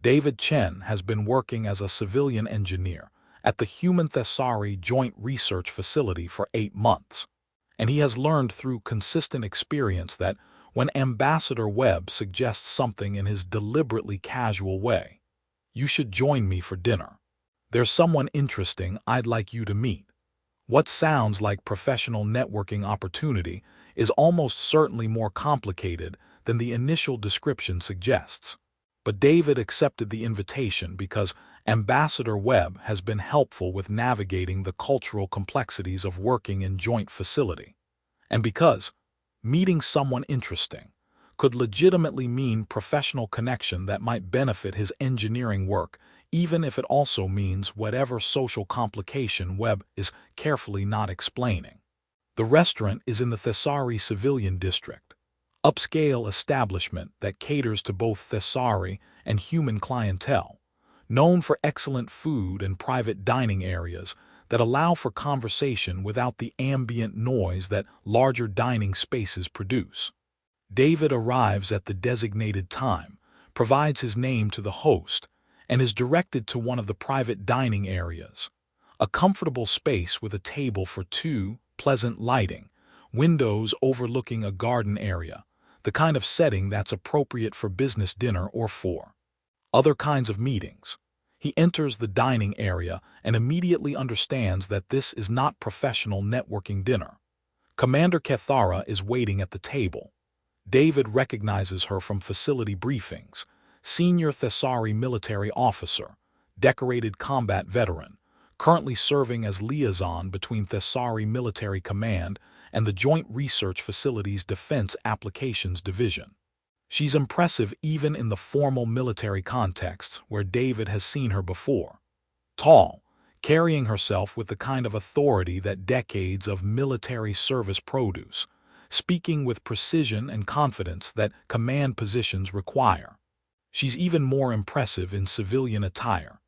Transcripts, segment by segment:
David Chen has been working as a civilian engineer at the Human Thessari Joint Research Facility for 8 months, and he has learned through consistent experience that when Ambassador Webb suggests something in his deliberately casual way, "You should join me for dinner. There's someone interesting I'd like you to meet." What sounds like professional networking opportunity is almost certainly more complicated than the initial description suggests. But David accepted the invitation because Ambassador Webb has been helpful with navigating the cultural complexities of working in joint facility, and because meeting someone interesting could legitimately mean professional connection that might benefit his engineering work, even if it also means whatever social complication Webb is carefully not explaining. The restaurant is in the Thessari Civilian District, upscale establishment that caters to both Thessari and human clientele, known for excellent food and private dining areas that allow for conversation without the ambient noise that larger dining spaces produce. David arrives at the designated time, provides his name to the host, and is directed to one of the private dining areas, a comfortable space with a table for two, pleasant lighting, windows overlooking a garden area, the kind of setting that's appropriate for business dinner or for other kinds of meetings. He enters the dining area and immediately understands that this is not professional networking dinner. Commander Kethara is waiting at the table. David recognizes her from facility briefings, senior Thessari military officer, decorated combat veteran, currently serving as liaison between Thessari Military Command and the Joint Research Facility's Defense Applications Division. She's impressive even in the formal military context where David has seen her before. Tall, carrying herself with the kind of authority that decades of military service produce, speaking with precision and confidence that command positions require. She's even more impressive in civilian attire,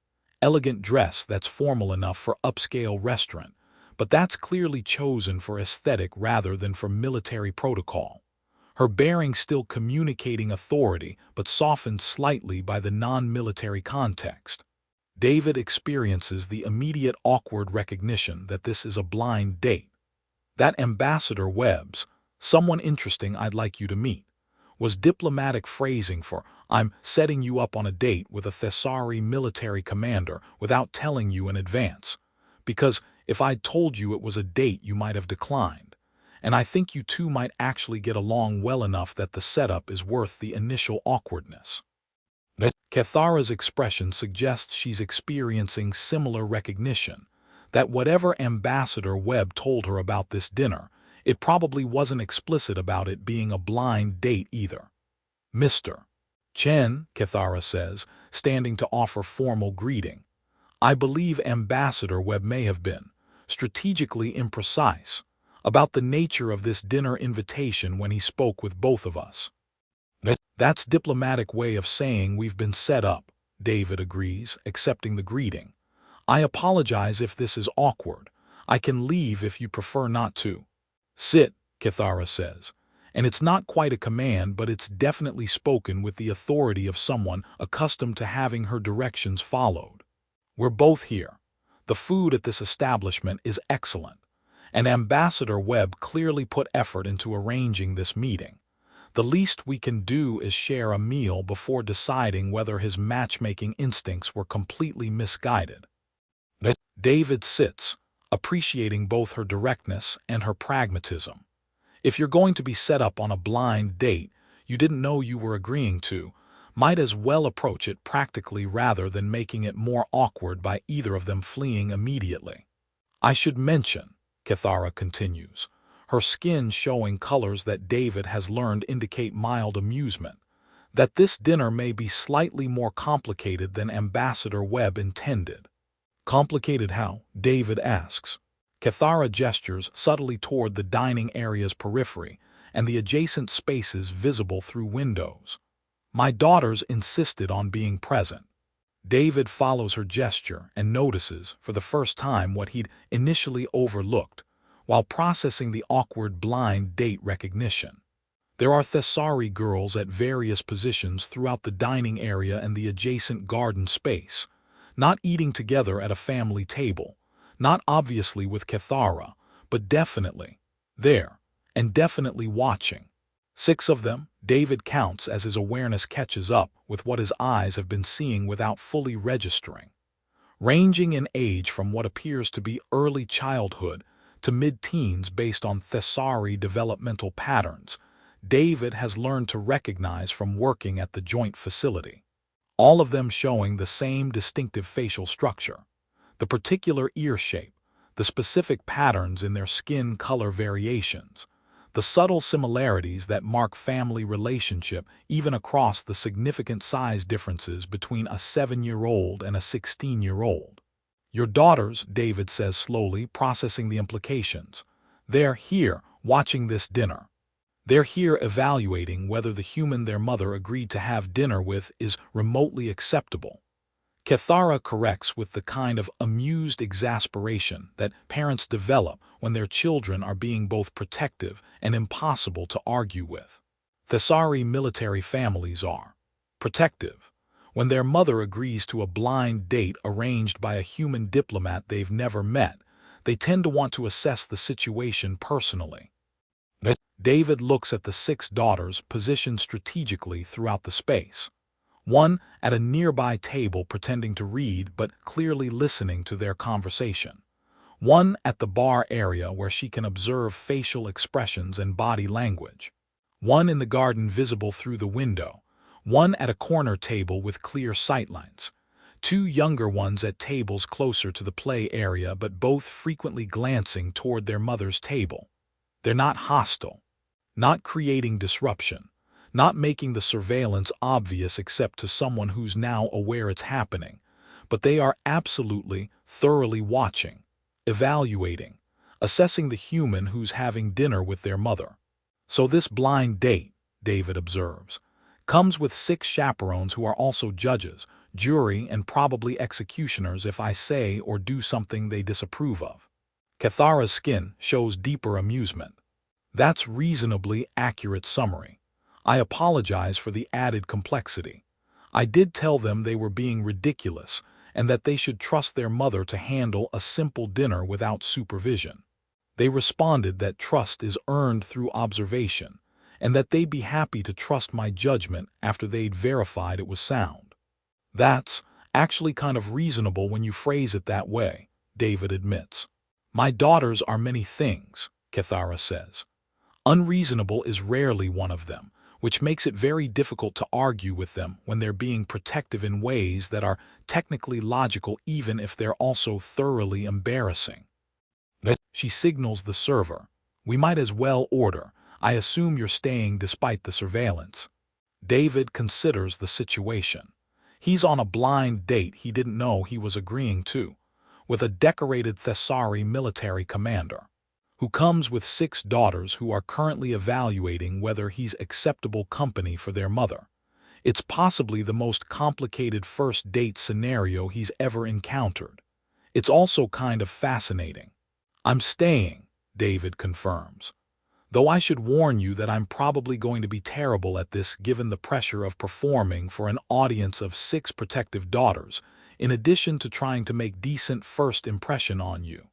elegant dress that's formal enough for upscale restaurant, but that's clearly chosen for aesthetic rather than for military protocol. Her bearing still communicating authority, but softened slightly by the non-military context. David experiences the immediate awkward recognition that this is a blind date. That Ambassador Webb's, "Someone interesting I'd like you to meet," was diplomatic phrasing for "I'm setting you up on a date with a Thessari military commander without telling you in advance, because if I'd told you it was a date you might have declined. And I think you two might actually get along well enough that the setup is worth the initial awkwardness." Kethara's expression suggests she's experiencing similar recognition, that whatever Ambassador Webb told her about this dinner, it probably wasn't explicit about it being a blind date either. "Mr. Chen," Kethara says, standing to offer formal greeting. "I believe Ambassador Webb may have been strategically imprecise about the nature of this dinner invitation when he spoke with both of us." "That's diplomatic way of saying we've been set up," David agrees, accepting the greeting. "I apologize if this is awkward. I can leave if you prefer not to." "Sit," Kethara says, and it's not quite a command, but it's definitely spoken with the authority of someone accustomed to having her directions followed. "We're both here. The food at this establishment is excellent, and Ambassador Webb clearly put effort into arranging this meeting. The least we can do is share a meal before deciding whether his matchmaking instincts were completely misguided." David sits, appreciating both her directness and her pragmatism. If you're going to be set up on a blind date you didn't know you were agreeing to, might as well approach it practically rather than making it more awkward by either of them fleeing immediately. "I should mention," Kethara continues, her skin showing colors that David has learned indicate mild amusement, "that this dinner may be slightly more complicated than Ambassador Webb intended." "Complicated how?" David asks. Kethara gestures subtly toward the dining area's periphery and the adjacent spaces visible through windows. "My daughters insisted on being present." David follows her gesture and notices, for the first time, what he'd initially overlooked, while processing the awkward blind date recognition. There are Thessari girls at various positions throughout the dining area and the adjacent garden space, not eating together at a family table, not obviously with Cathara, but definitely there, and definitely watching. 6 of them, David counts as his awareness catches up with what his eyes have been seeing without fully registering. Ranging in age from what appears to be early childhood to mid-teens based on Thessari developmental patterns, David has learned to recognize from working at the joint facility. All of them showing the same distinctive facial structure, the particular ear shape, the specific patterns in their skin color variations, the subtle similarities that mark family relationship even across the significant size differences between a 7-year-old and a 16-year-old. Your daughters, David says slowly, processing the implications. They're here, watching this dinner. They're here evaluating whether the human their mother agreed to have dinner with is remotely acceptable. Cathara corrects with the kind of amused exasperation that parents develop when their children are being both protective and impossible to argue with. Thessari military families are protective when their mother agrees to a blind date arranged by a human diplomat they've never met. They tend to want to assess the situation personally. David looks at the 6 daughters positioned strategically throughout the space. One at a nearby table pretending to read but clearly listening to their conversation. One at the bar area where she can observe facial expressions and body language. One in the garden visible through the window. One at a corner table with clear sightlines. 2 younger ones at tables closer to the play area but both frequently glancing toward their mother's table. They're not hostile, not creating disruption, not making the surveillance obvious except to someone who's now aware it's happening, but they are absolutely, thoroughly watching, evaluating, assessing the human who's having dinner with their mother. So this blind date, David observes, comes with 6 chaperones who are also judges, jury, and probably executioners if I say or do something they disapprove of. Cathara's skin shows deeper amusement. That's reasonably accurate summary. I apologize for the added complexity. I did tell them they were being ridiculous and that they should trust their mother to handle a simple dinner without supervision. They responded that trust is earned through observation and that they'd be happy to trust my judgment after they'd verified it was sound. That's actually kind of reasonable when you phrase it that way, David admits. My daughters are many things, Cathara says. Unreasonable is rarely one of them, which makes it very difficult to argue with them when they're being protective in ways that are technically logical even if they're also thoroughly embarrassing. She signals the server. We might as well order. I assume you're staying despite the surveillance. David considers the situation. He's on a blind date he didn't know he was agreeing to, with a decorated Thessari military commander, who comes with 6 daughters who are currently evaluating whether he's acceptable company for their mother. It's possibly the most complicated first date scenario he's ever encountered. It's also kind of fascinating. I'm staying, David confirms. Though I should warn you that I'm probably going to be terrible at this given the pressure of performing for an audience of 6 protective daughters, in addition to trying to make decent first impression on you.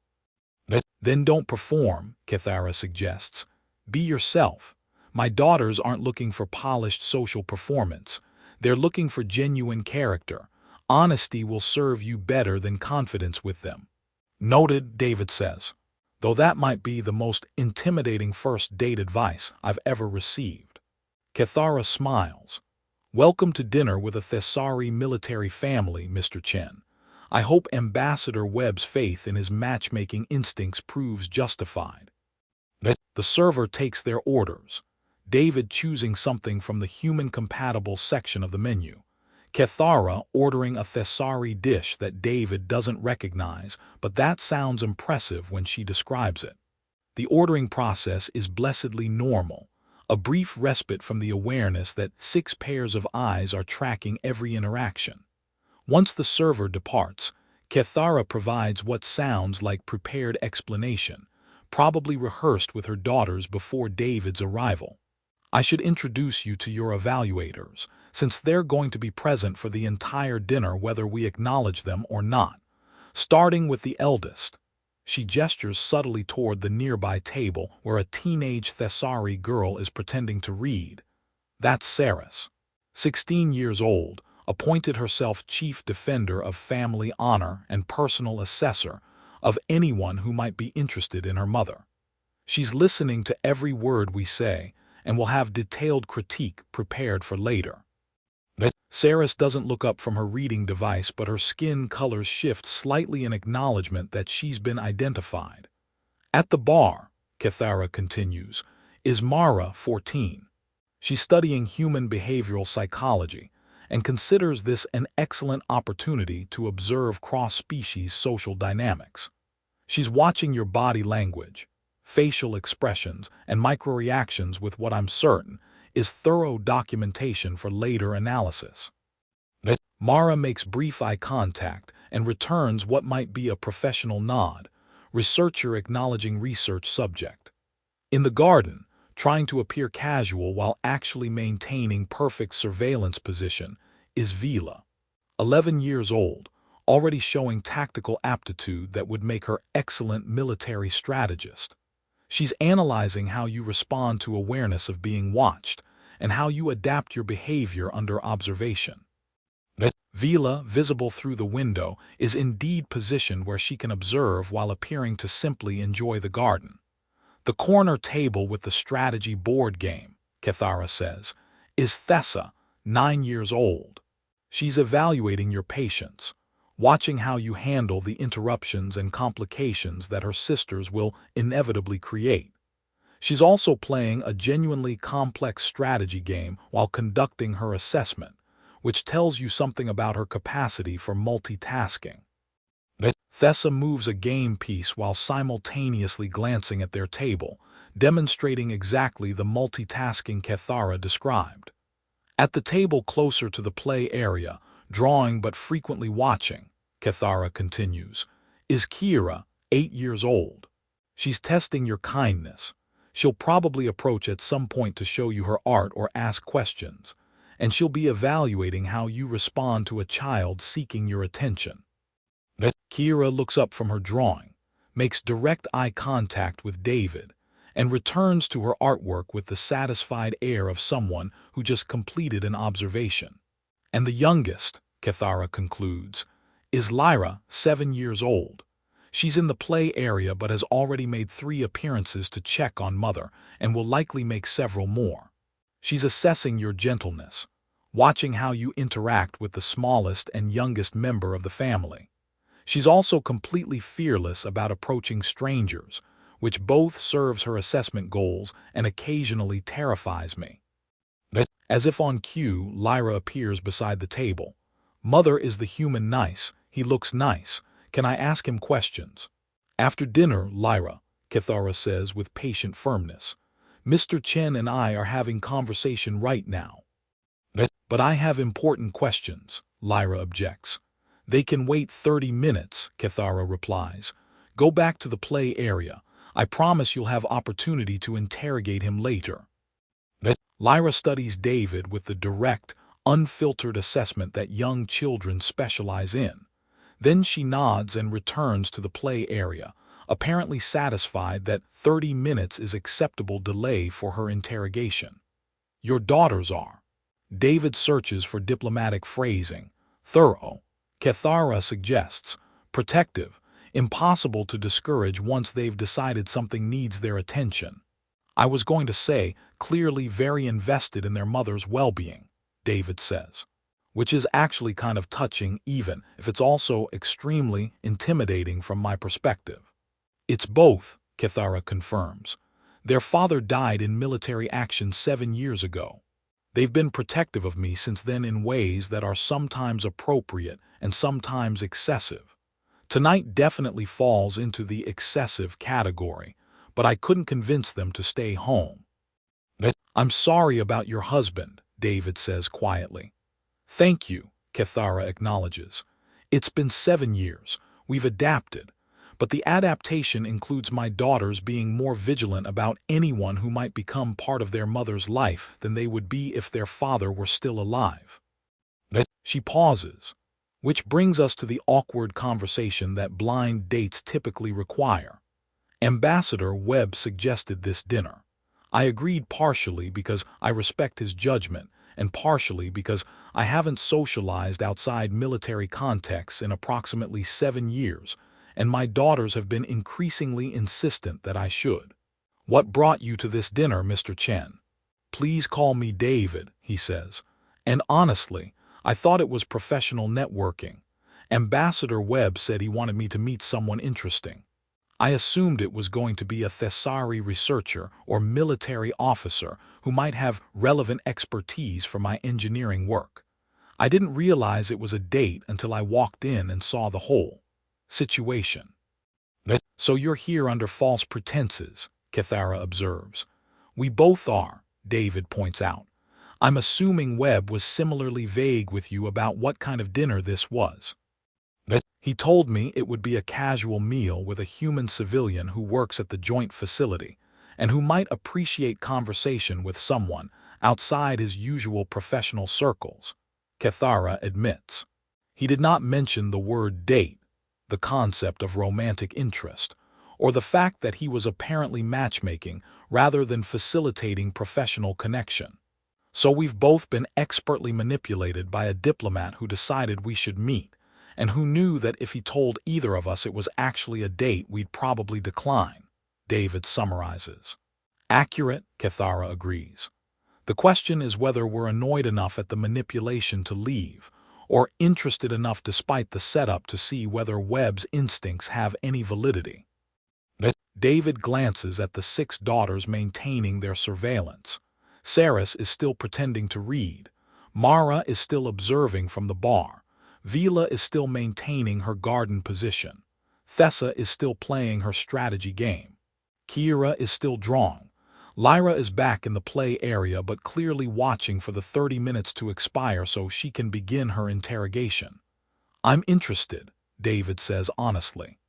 Then don't perform, Cathara suggests. Be yourself. My daughters aren't looking for polished social performance. They're looking for genuine character. Honesty will serve you better than confidence with them. Noted, David says. Though that might be the most intimidating first date advice I've ever received. Cathara smiles. Welcome to dinner with a Thessari military family, Mr. Chen. I hope Ambassador Webb's faith in his matchmaking instincts proves justified. The server takes their orders, David choosing something from the human-compatible section of the menu. Cathara ordering a Thessari dish that David doesn't recognize, but that sounds impressive when she describes it. The ordering process is blessedly normal, a brief respite from the awareness that 6 pairs of eyes are tracking every interaction. Once the server departs, Cathara provides what sounds like prepared explanation, probably rehearsed with her daughters before David's arrival. I should introduce you to your evaluators, since they're going to be present for the entire dinner whether we acknowledge them or not. Starting with the eldest. She gestures subtly toward the nearby table where a teenage Thessari girl is pretending to read. That's Saris. 16 years old, appointed herself chief defender of family honor and personal assessor of anyone who might be interested in her mother. She's listening to every word we say and will have detailed critique prepared for later. Saris doesn't look up from her reading device, but her skin colors shift slightly in acknowledgement that she's been identified. At the bar, Cathara continues, is Mara, 14. She's studying human behavioral psychology and considers this an excellent opportunity to observe cross-species social dynamics. She's watching your body language, facial expressions, and microreactions with what I'm certain is thorough documentation for later analysis. Mara makes brief eye contact and returns what might be a professional nod, researcher acknowledging research subject. In the garden, trying to appear casual while actually maintaining perfect surveillance position, is Vila. 11 years old, already showing tactical aptitude that would make her excellent military strategist. She's analyzing how you respond to awareness of being watched and how you adapt your behavior under observation. Vila, visible through the window, is indeed positioned where she can observe while appearing to simply enjoy the garden. The corner table with the strategy board game, Cathara says, is Thessa, 9 years old. She's evaluating your patience, watching how you handle the interruptions and complications that her sisters will inevitably create. She's also playing a genuinely complex strategy game while conducting her assessment, which tells you something about her capacity for multitasking. Thessa moves a game piece while simultaneously glancing at their table, demonstrating exactly the multitasking Cathara described. At the table closer to the play area, drawing but frequently watching, Cathara continues, is Kira, 8 years old. She's testing your kindness. She'll probably approach at some point to show you her art or ask questions, and she'll be evaluating how you respond to a child seeking your attention. Kira looks up from her drawing, makes direct eye contact with David, and returns to her artwork with the satisfied air of someone who just completed an observation. And the youngest, Cathara concludes, is Lyra, 7 years old. She's in the play area but has already made 3 appearances to check on Mother and will likely make several more. She's assessing your gentleness, watching how you interact with the smallest and youngest member of the family. She's also completely fearless about approaching strangers, which both serves her assessment goals and occasionally terrifies me. As if on cue, Lyra appears beside the table. Mother is the human nice. He looks nice. Can I ask him questions? After dinner, Lyra, Cathara says with patient firmness. Mr. Chen and I are having conversation right now. But I have important questions, Lyra objects. They can wait 30 minutes, Cathara replies. Go back to the play area. I promise you'll have opportunity to interrogate him later. Lyra studies David with the direct, unfiltered assessment that young children specialize in. Then she nods and returns to the play area, apparently satisfied that 30 minutes is acceptable delay for her interrogation. Your daughters are. David searches for diplomatic phrasing. Thorough, Cathara suggests. Protective, impossible to discourage once they've decided something needs their attention. I was going to say, clearly very invested in their mother's well-being, David says, which is actually kind of touching even if it's also extremely intimidating from my perspective. It's both, Cathara confirms. Their father died in military action 7 years ago. They've been protective of me since then in ways that are sometimes appropriate and sometimes excessive. Tonight definitely falls into the excessive category, but I couldn't convince them to stay home. I'm sorry about your husband, David says quietly. Thank you, Cathara acknowledges. It's been 7 years. We've adapted. but the adaptation includes my daughters being more vigilant about anyone who might become part of their mother's life than they would be if their father were still alive. She pauses, which brings us to the awkward conversation that blind dates typically require. Ambassador Webb suggested this dinner. I agreed partially because I respect his judgment, and partially because I haven't socialized outside military contexts in approximately 7 years, and my daughters have been increasingly insistent that I should. What brought you to this dinner, Mr. Chen? Please call me David, he says. And honestly, I thought it was professional networking. Ambassador Webb said he wanted me to meet someone interesting. I assumed it was going to be a Thessari researcher or military officer who might have relevant expertise for my engineering work. I didn't realize it was a date until I walked in and saw the whole situation. So you're here under false pretenses, Cathara observes. We both are, David points out. I'm assuming Webb was similarly vague with you about what kind of dinner this was. He told me it would be a casual meal with a human civilian who works at the joint facility, and who might appreciate conversation with someone outside his usual professional circles, Cathara admits. He did not mention the word date, the concept of romantic interest, or the fact that he was apparently matchmaking rather than facilitating professional connection. So we've both been expertly manipulated by a diplomat who decided we should meet, and who knew that if he told either of us it was actually a date we'd probably decline, David summarizes. Accurate, Cathara agrees. The question is whether we're annoyed enough at the manipulation to leave, or interested enough despite the setup to see whether Webb's instincts have any validity. David glances at the 6 daughters maintaining their surveillance. Saris is still pretending to read. Mara is still observing from the bar. Vila is still maintaining her garden position. Thessa is still playing her strategy game. Kira is still drawing. Lyra is back in the play area but clearly watching for the 30 minutes to expire so she can begin her interrogation. I'm interested, David says honestly.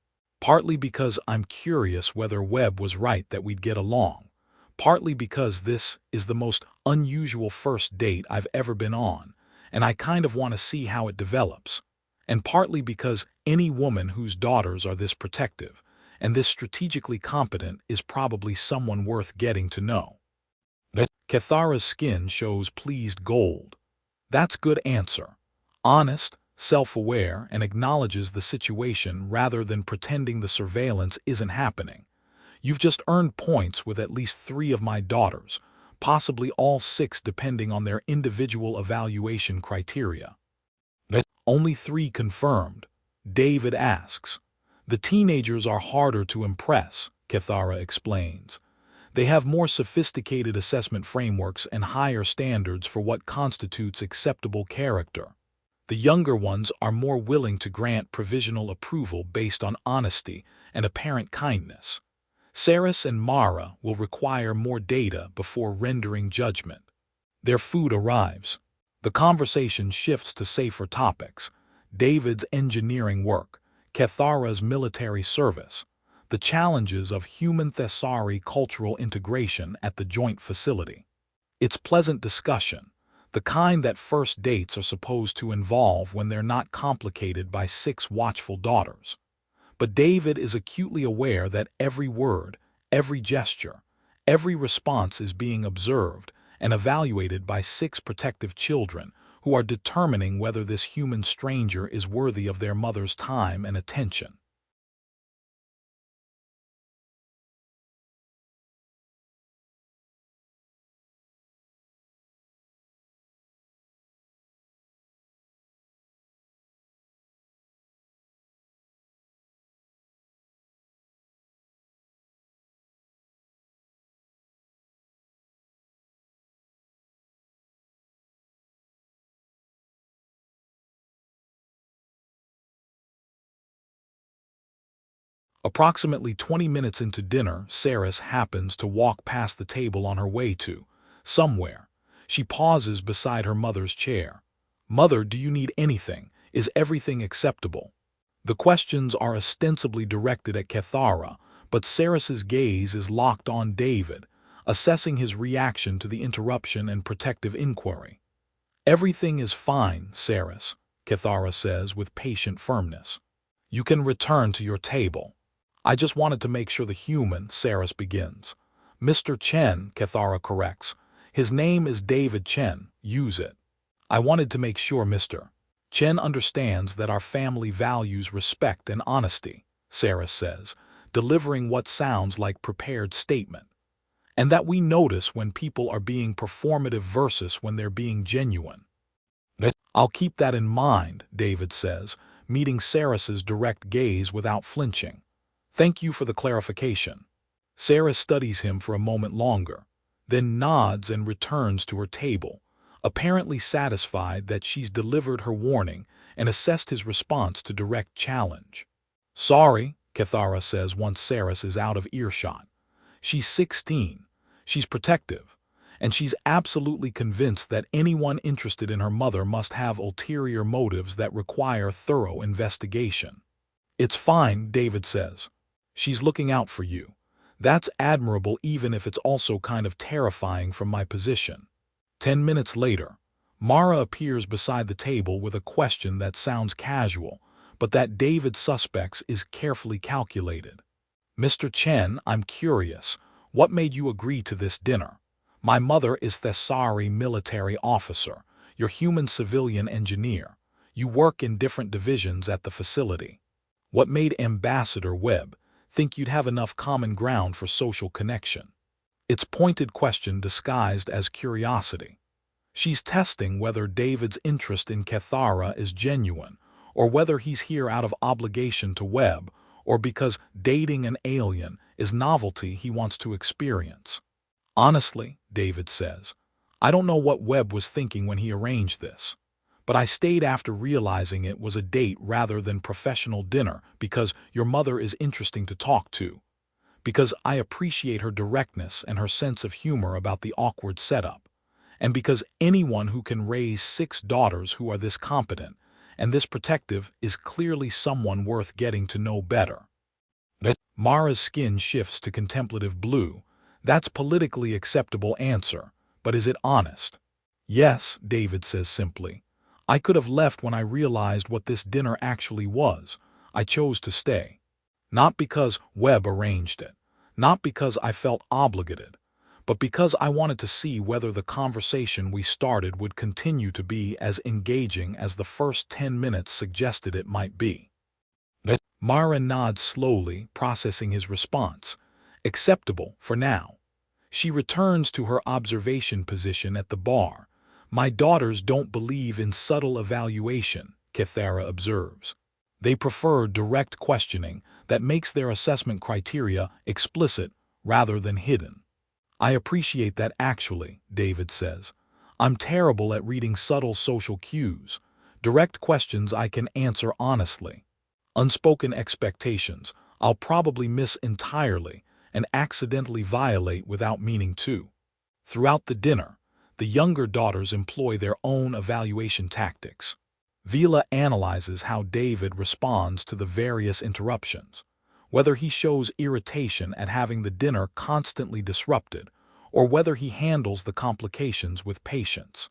Partly because I'm curious whether Webb was right that we'd get along. Partly because this is the most unusual first date I've ever been on, and I kind of want to see how it develops. And partly because any woman whose daughters are this protective and this strategically competent is probably someone worth getting to know. Cathara's skin shows pleased gold. That's good answer. Honest, self-aware, and acknowledges the situation rather than pretending the surveillance isn't happening. You've just earned points with at least 3 of my daughters, possibly all 6 depending on their individual evaluation criteria. Only 3 confirmed, David asks. The teenagers are harder to impress, Cathara explains. They have more sophisticated assessment frameworks and higher standards for what constitutes acceptable character. The younger ones are more willing to grant provisional approval based on honesty and apparent kindness. Saris and Mara will require more data before rendering judgment. Their food arrives. The conversation shifts to safer topics: David's engineering work, Cathara's military service, the challenges of human Thessari cultural integration at the joint facility. It's pleasant discussion, the kind that first dates are supposed to involve when they're not complicated by 6 watchful daughters. But David is acutely aware that every word, every gesture, every response is being observed and evaluated by 6 protective children who are determining whether this human stranger is worthy of their mother's time and attention. Approximately 20 minutes into dinner, Saris happens to walk past the table on her way to somewhere. She pauses beside her mother's chair. "Mother, do you need anything? Is everything acceptable?" The questions are ostensibly directed at Kethara, but Saris's gaze is locked on David, assessing his reaction to the interruption and protective inquiry. "Everything is fine, Saris," Kethara says with patient firmness. "You can return to your table." "I just wanted to make sure the human," Saris begins. "Mr. Chen," Kethara corrects. "His name is David Chen. Use it." "I wanted to make sure Mr. Chen understands that our family values respect and honesty," Saris says, delivering what sounds like prepared statement. "And that we notice when people are being performative versus when they're being genuine." "I'll keep that in mind," David says, meeting Saris's direct gaze without flinching. "Thank you for the clarification." Saris studies him for a moment longer, then nods and returns to her table, apparently satisfied that she's delivered her warning and assessed his response to direct challenge. "Sorry," Kethara says once Saris is out of earshot. "She's 16. She's protective, and she's absolutely convinced that anyone interested in her mother must have ulterior motives that require thorough investigation." "It's fine," David says. "She's looking out for you. That's admirable even if it's also kind of terrifying from my position." 10 minutes later, Mara appears beside the table with a question that sounds casual, but that David suspects is carefully calculated. "Mr. Chen, I'm curious. What made you agree to this dinner? My mother is Thessari military officer, your human civilian engineer. You work in different divisions at the facility. What made Ambassador Webb think you'd have enough common ground for social connection?" It's pointed question disguised as curiosity. She's testing whether David's interest in Kethara is genuine, or whether he's here out of obligation to Webb, or because dating an alien is novelty he wants to experience. "Honestly," David says, "I don't know what Webb was thinking when he arranged this. But I stayed after realizing it was a date rather than professional dinner because your mother is interesting to talk to. Because I appreciate her directness and her sense of humor about the awkward setup. And because anyone who can raise 6 daughters who are this competent and this protective is clearly someone worth getting to know better." Mara's skin shifts to contemplative blue. That's politically acceptable answer, but is it honest? "Yes," David says simply. "I could have left when I realized what this dinner actually was. I chose to stay. Not because Webb arranged it, not because I felt obligated, but because I wanted to see whether the conversation we started would continue to be as engaging as the first 10 minutes suggested it might be." Mara nods slowly, processing his response. Acceptable for now. She returns to her observation position at the bar. "My daughters don't believe in subtle evaluation," Kethara observes. "They prefer direct questioning that makes their assessment criteria explicit rather than hidden." "I appreciate that actually," David says. "I'm terrible at reading subtle social cues. Direct questions I can answer honestly. Unspoken expectations I'll probably miss entirely and accidentally violate without meaning to." Throughout the dinner, the younger daughters employ their own evaluation tactics. Vila analyzes how David responds to the various interruptions, whether he shows irritation at having the dinner constantly disrupted, or whether he handles the complications with patience.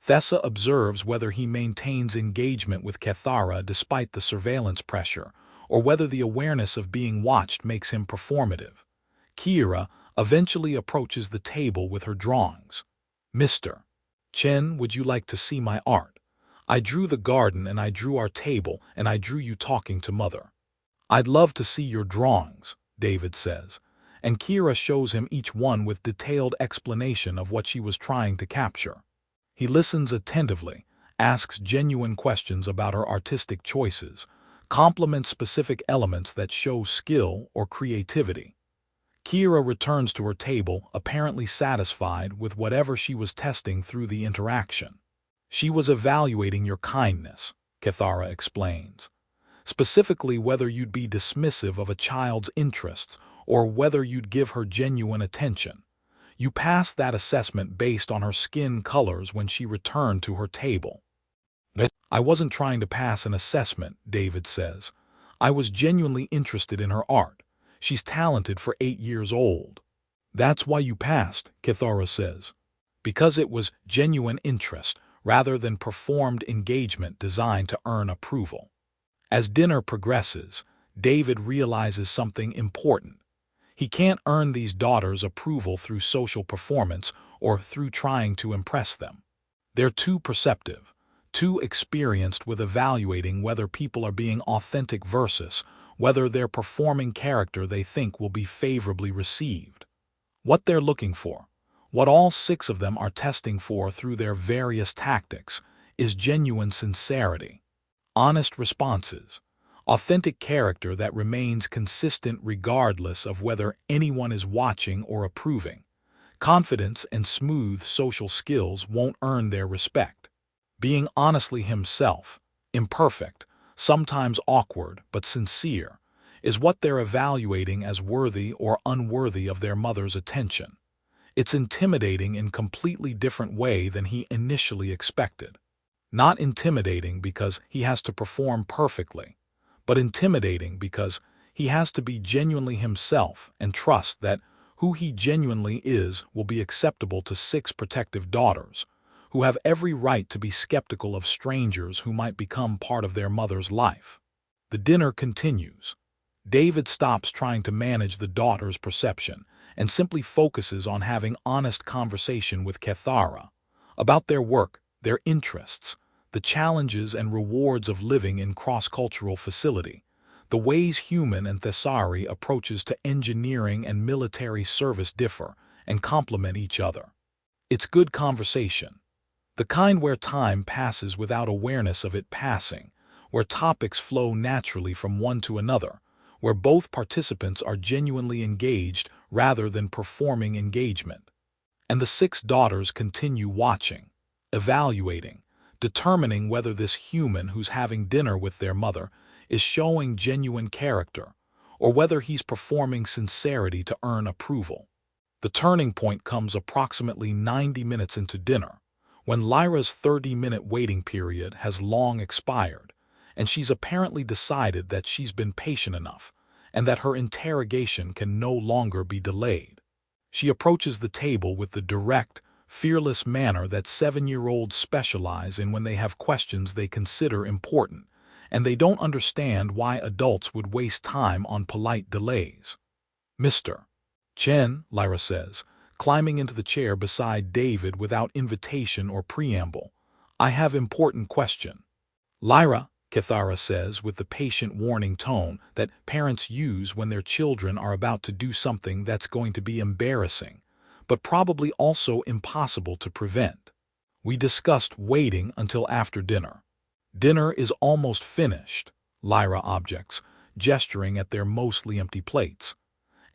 Thessa observes whether he maintains engagement with Kethara despite the surveillance pressure, or whether the awareness of being watched makes him performative. Kira eventually approaches the table with her drawings. "Mr. Chen, would you like to see my art? I drew the garden and I drew our table and I drew you talking to Mother." "I'd love to see your drawings," David says, and Kira shows him each one with detailed explanation of what she was trying to capture. He listens attentively, asks genuine questions about her artistic choices, compliments specific elements that show skill or creativity. Kira returns to her table apparently satisfied with whatever she was testing through the interaction. "She was evaluating your kindness," Kethara explains. "Specifically whether you'd be dismissive of a child's interests or whether you'd give her genuine attention. You passed that assessment based on her skin colors when she returned to her table." "I wasn't trying to pass an assessment," David says. I was genuinely interested in her art. She's talented for 8 years old. That's why you passed, Kithara says. Because it was genuine interest rather than performed engagement designed to earn approval. As dinner progresses, David realizes something important. He can't earn these daughters' approval through social performance or through trying to impress them. They're too perceptive, too experienced with evaluating whether people are being authentic versus whether they're performing character they think will be favorably received. What they're looking for, what all 6 of them are testing for through their various tactics, is genuine sincerity, honest responses, authentic character that remains consistent regardless of whether anyone is watching or approving. Confidence and smooth social skills won't earn their respect. Being honestly himself, imperfect, sometimes awkward but sincere, is what they're evaluating as worthy or unworthy of their mother's attention. It's intimidating in a completely different way than he initially expected. Not intimidating because he has to perform perfectly, but intimidating because he has to be genuinely himself and trust that who he genuinely is will be acceptable to 6 protective daughters, who have every right to be skeptical of strangers who might become part of their mother's life. The dinner continues. David stops trying to manage the daughter's perception and simply focuses on having honest conversation with Kithara about their work, their interests, the challenges and rewards of living in cross-cultural facility, the ways human and Thessari approaches to engineering and military service differ and complement each other. It's good conversation, the kind where time passes without awareness of it passing, where topics flow naturally from one to another, where both participants are genuinely engaged rather than performing engagement. And the 6 daughters continue watching, evaluating, determining whether this human who's having dinner with their mother is showing genuine character, or whether he's performing sincerity to earn approval. The turning point comes approximately 90 minutes into dinner, when Lyra's 30-minute waiting period has long expired, and she's apparently decided that she's been patient enough, and that her interrogation can no longer be delayed. She approaches the table with the direct, fearless manner that 7-year-olds specialize in when they have questions they consider important, and they don't understand why adults would waste time on polite delays. Mr. Chen, Lyra says, climbing into the chair beside David without invitation or preamble, I have important question. Lyra, Kithara says with the patient warning tone that parents use when their children are about to do something that's going to be embarrassing, but probably also impossible to prevent. We discussed waiting until after dinner. Dinner is almost finished, Lyra objects, gesturing at their mostly empty plates.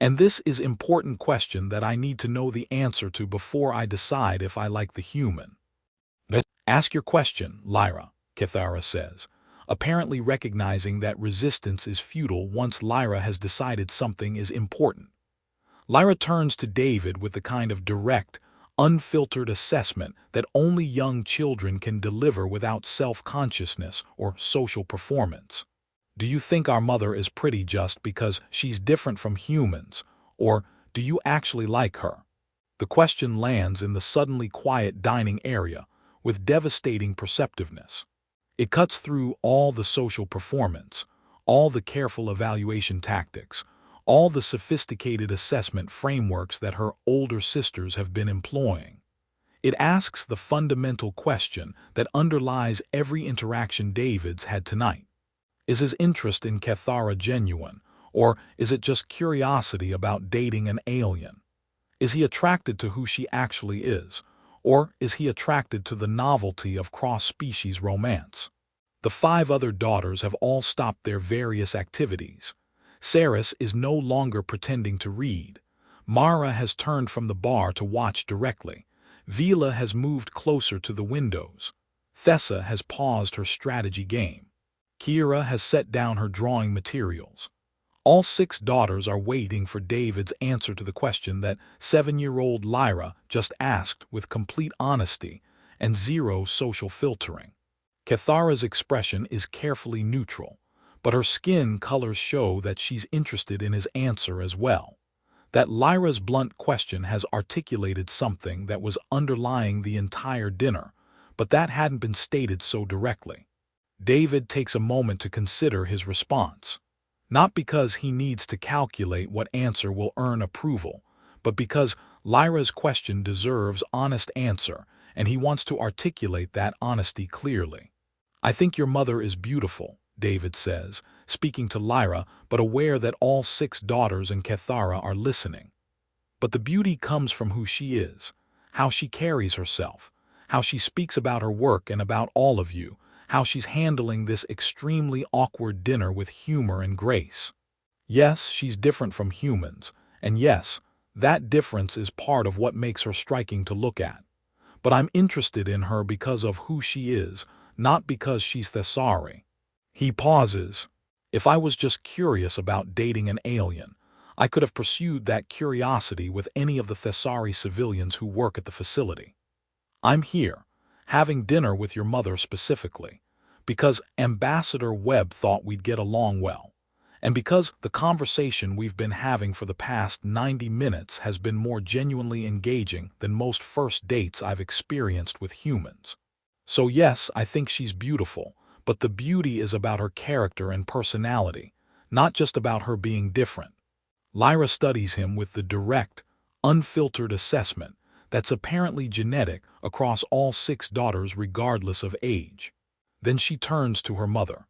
And this is an important question that I need to know the answer to before I decide if I like the human. Ask your question, Lyra, Kithara says, apparently recognizing that resistance is futile once Lyra has decided something is important. Lyra turns to David with the kind of direct, unfiltered assessment that only young children can deliver without self-consciousness or social performance. Do you think our mother is pretty just because she's different from humans, or do you actually like her? The question lands in the suddenly quiet dining area with devastating perceptiveness. It cuts through all the social performance, all the careful evaluation tactics, all the sophisticated assessment frameworks that her older sisters have been employing. It asks the fundamental question that underlies every interaction David's had tonight. Is his interest in Kithara genuine, or is it just curiosity about dating an alien? Is he attracted to who she actually is, or is he attracted to the novelty of cross-species romance? The 5 other daughters have all stopped their various activities. Saris is no longer pretending to read. Mara has turned from the bar to watch directly. Vila has moved closer to the windows. Thessa has paused her strategy game. Kira has set down her drawing materials. All 6 daughters are waiting for David's answer to the question that 7-year-old Lyra just asked with complete honesty and zero social filtering. Kithara's expression is carefully neutral, but her skin colors show that she's interested in his answer as well. That Lyra's blunt question has articulated something that was underlying the entire dinner, but that hadn't been stated so directly. David takes a moment to consider his response. Not because he needs to calculate what answer will earn approval, but because Lyra's question deserves honest answer, and he wants to articulate that honesty clearly. "I think your mother is beautiful," David says, speaking to Lyra, but aware that all 6 daughters and Kethara are listening. But the beauty comes from who she is, how she carries herself, how she speaks about her work and about all of you, how she's handling this extremely awkward dinner with humor and grace. Yes, she's different from humans, and yes, that difference is part of what makes her striking to look at. But I'm interested in her because of who she is, not because she's Thessari. He pauses. If I was just curious about dating an alien, I could have pursued that curiosity with any of the Thessari civilians who work at the facility. I'm here, having dinner with your mother specifically, because Ambassador Webb thought we'd get along well, and because the conversation we've been having for the past 90 minutes has been more genuinely engaging than most first dates I've experienced with humans. So yes, I think she's beautiful, but the beauty is about her character and personality, not just about her being different. Lyra studies him with the direct, unfiltered assessment that's apparently genetic across all 6 daughters regardless of age. Then she turns to her mother.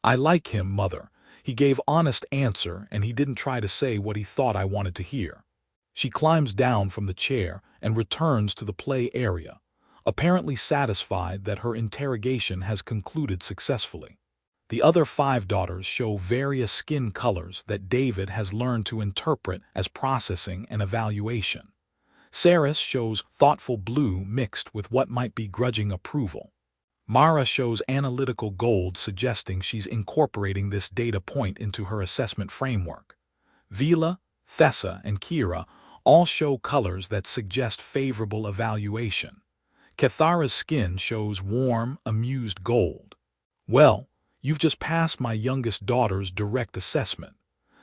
"I like him, Mother. He gave honest answer and he didn't try to say what he thought I wanted to hear." She climbs down from the chair and returns to the play area, apparently satisfied that her interrogation has concluded successfully. The other 5 daughters show various skin colors that David has learned to interpret as processing and evaluation. Saris shows thoughtful blue mixed with what might be grudging approval. Mara shows analytical gold, suggesting she's incorporating this data point into her assessment framework. Vila, Thessa, and Kira all show colors that suggest favorable evaluation. Kethara's skin shows warm, amused gold. "Well, you've just passed my youngest daughter's direct assessment.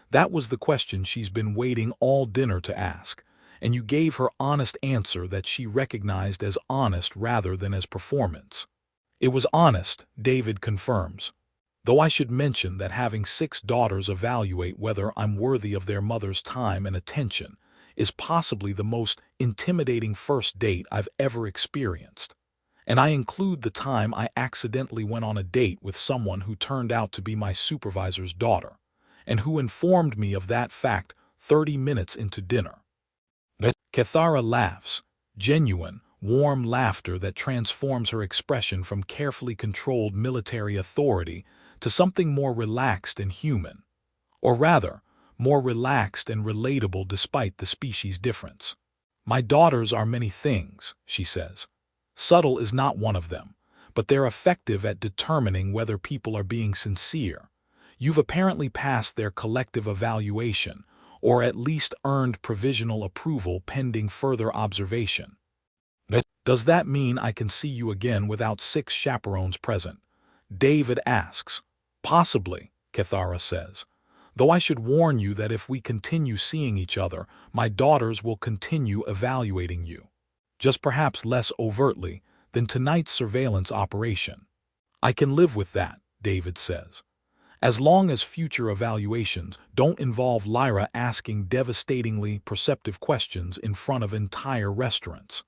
That was the question she's been waiting all dinner to ask, and you gave her honest answer that she recognized as honest rather than as performance." "It was honest," David confirms. "Though I should mention that having 6 daughters evaluate whether I'm worthy of their mother's time and attention is possibly the most intimidating first date I've ever experienced. And I include the time I accidentally went on a date with someone who turned out to be my supervisor's daughter, and who informed me of that fact 30 minutes into dinner." Kethara laughs, genuine, warm laughter that transforms her expression from carefully controlled military authority to something more relaxed and human. Or rather, more relaxed and relatable despite the species difference. "My daughters are many things," she says. "Subtle is not one of them, but they're effective at determining whether people are being sincere. You've apparently passed their collective evaluation, or at least earned provisional approval pending further observation." "Does that mean I can see you again without 6 chaperones present?" David asks. "Possibly," Kethara says. "Though I should warn you that if we continue seeing each other, my daughters will continue evaluating you. Just perhaps less overtly than tonight's surveillance operation." "I can live with that," David says. "As long as future evaluations don't involve Lyra asking devastatingly perceptive questions in front of entire restaurants."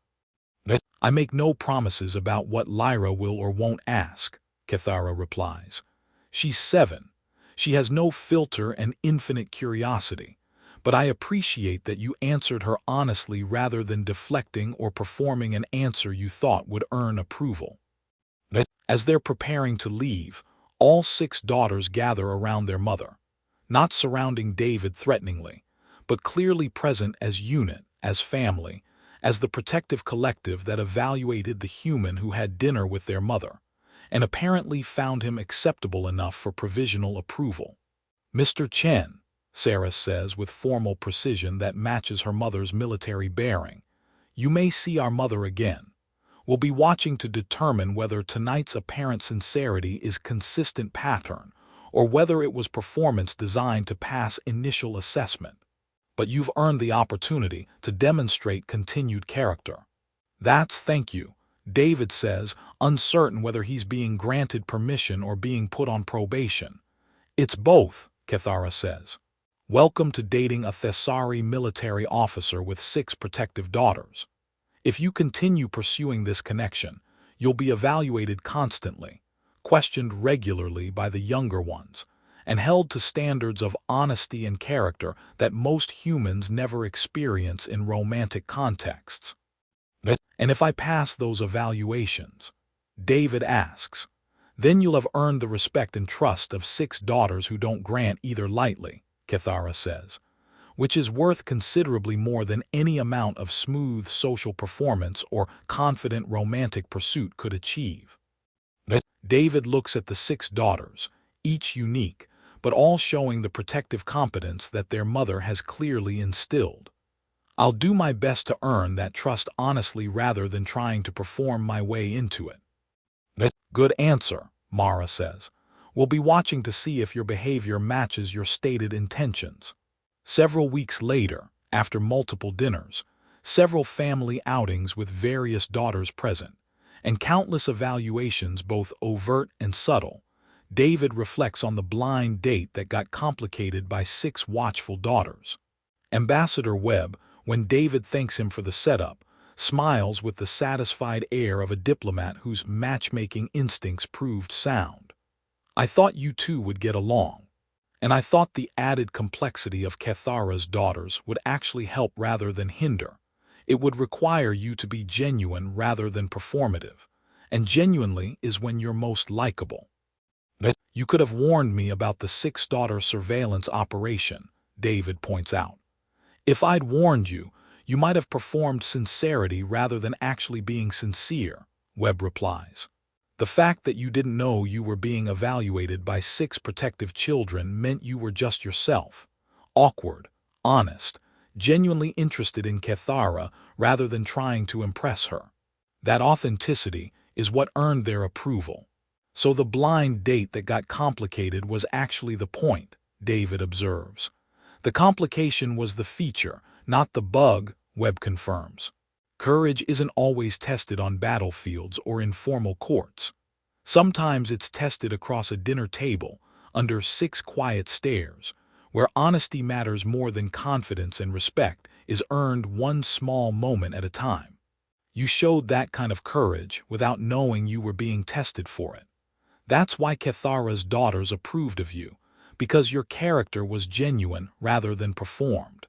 "I make no promises about what Lyra will or won't ask," Kethara replies. "She's 7. She has no filter and infinite curiosity, but I appreciate that you answered her honestly rather than deflecting or performing an answer you thought would earn approval." As they're preparing to leave, all 6 daughters gather around their mother, not surrounding David threateningly, but clearly present as unit, as family, as the protective collective that evaluated the human who had dinner with their mother, and apparently found him acceptable enough for provisional approval. "Mr. Chen," Sarah says with formal precision that matches her mother's military bearing, "you may see our mother again. We'll be watching to determine whether tonight's apparent sincerity is consistent pattern, or whether it was performance designed to pass initial assessment. But you've earned the opportunity to demonstrate continued character. Thank you, David says, uncertain whether he's being granted permission or being put on probation. It's both, Cathara says. Welcome to dating a Thessari military officer with 6 protective daughters. If you continue pursuing this connection, you'll be evaluated constantly, questioned regularly by the younger ones, and held to standards of honesty and character that most humans never experience in romantic contexts. And if I pass those evaluations, David asks, then you'll have earned the respect and trust of 6 daughters who don't grant either lightly, Cathara says, which is worth considerably more than any amount of smooth social performance or confident romantic pursuit could achieve. David looks at the 6 daughters, each unique, but all showing the protective competence that their mother has clearly instilled. I'll do my best to earn that trust honestly rather than trying to perform my way into it. Good answer, Mara says. We'll be watching to see if your behavior matches your stated intentions. Several weeks later, after multiple dinners, several family outings with various daughters present, and countless evaluations both overt and subtle, David reflects on the blind date that got complicated by 6 watchful daughters. Ambassador Webb, when David thanks him for the setup, smiles with the satisfied air of a diplomat whose matchmaking instincts proved sound. I thought you two would get along, and I thought the added complexity of Cathara's daughters would actually help rather than hinder. It would require you to be genuine rather than performative, and genuinely is when you're most likable. You could have warned me about the 6-daughter surveillance operation, David points out. If I'd warned you, you might have performed sincerity rather than actually being sincere, Webb replies. The fact that you didn't know you were being evaluated by 6 protective children meant you were just yourself, awkward, honest, genuinely interested in Cathara rather than trying to impress her. That authenticity is what earned their approval. So the blind date that got complicated was actually the point, David observes. The complication was the feature, not the bug, Webb confirms. Courage isn't always tested on battlefields or in formal courts. Sometimes it's tested across a dinner table, under 6 quiet stares, where honesty matters more than confidence and respect is earned one small moment at a time. You showed that kind of courage without knowing you were being tested for it. That's why Cathara's daughters approved of you, because your character was genuine rather than performed.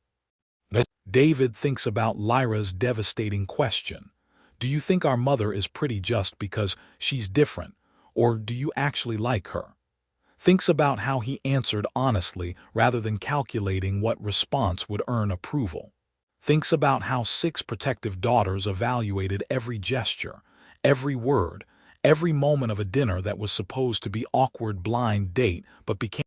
David thinks about Lyra's devastating question. Do you think our mother is pretty just because she's different, or do you actually like her? Thinks about how he answered honestly rather than calculating what response would earn approval. Thinks about how 6 protective daughters evaluated every gesture, every word, every moment of a dinner that was supposed to be awkward blind date but became